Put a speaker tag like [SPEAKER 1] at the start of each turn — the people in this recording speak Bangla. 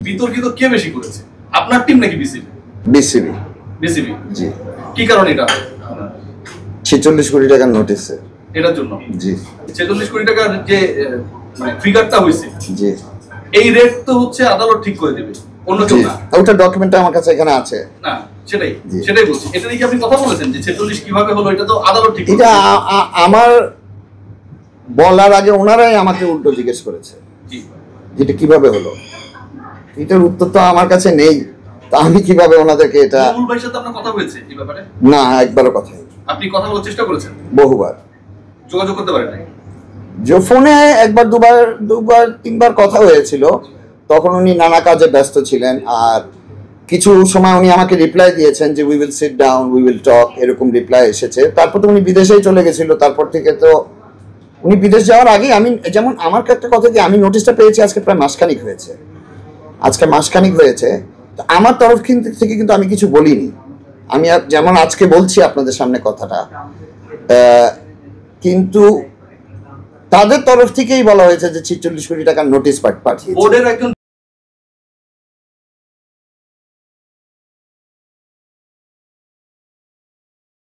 [SPEAKER 1] বিতর্কিত কে বেশি করেছে, আপনার টিম নাকি বিসিবি?
[SPEAKER 2] বিসিবি।
[SPEAKER 1] বিসিবি,
[SPEAKER 2] জি।
[SPEAKER 1] কি কারণ এটা?
[SPEAKER 2] 46 কোটি টাকার নোটিশ
[SPEAKER 1] এটার জন্য?
[SPEAKER 2] জি।
[SPEAKER 1] 46 কোটি টাকার যে মানে ফিগারটা হইছে,
[SPEAKER 2] জি,
[SPEAKER 1] এই রেট তো হচ্ছে আদালত ঠিক করে দেবে, অন্য কেউ না।
[SPEAKER 2] ওটা ডকুমেন্টটা আমার কাছে এখানে আছে।
[SPEAKER 1] না, সেটাই বলছি। এটা নিয়ে কি আপনি কথা বলেছেন যে 46 কিভাবে হলো? এটা তো আদালত ঠিক করে।
[SPEAKER 2] এটা আমার বলার আগে ওনারাই আমাকে উল্টো জিজ্ঞেস করেছে এটা কিভাবে হলো। এটার উত্তর তো আমার কাছে নেই, তা আমি কিভাবে ওনাদেরকে এটা।
[SPEAKER 1] মূল ভাইয়ের সাথে আপনার কথা হয়েছে এই ব্যাপারে?
[SPEAKER 2] না, একবারও কথা হয়নি।
[SPEAKER 1] আপনি কথা বলার চেষ্টা করেছেন?
[SPEAKER 2] বহুবার।
[SPEAKER 1] যোগাযোগ করতে পারেন নাই?
[SPEAKER 2] যে ফোনে একবার দুবার তিনবার কথা হয়েছিল, তখন উনি নানা কাজে ব্যস্ত ছিলেন। আর কিছু সময় উনি আমাকে রিপ্লাই দিয়েছেন যে we will sit down, we will talk, এরকম রিপ্লাই এসেছে। তারপর তো উনি বিদেশেই চলে গেছিল। তারপর থেকে তো উনি বিদেশ যাওয়ার আগে আমি যেমন আমার একটা কথা কি, আমি নোটিশটা পেয়েছি আজকে প্রায় মাসখানিক হয়েছে। তো আমার তরফ থেকে কিন্তু আমি কিছু বলিনি। আমি যেমন আজকে বলছি আপনাদের সামনে কথাটা, কিন্তু তাদের তরফ থেকেই বলা হয়েছে যে 46 কোটি টাকার নোটিশ পাঠিয়েছে।
[SPEAKER 1] বোর্ডের একজন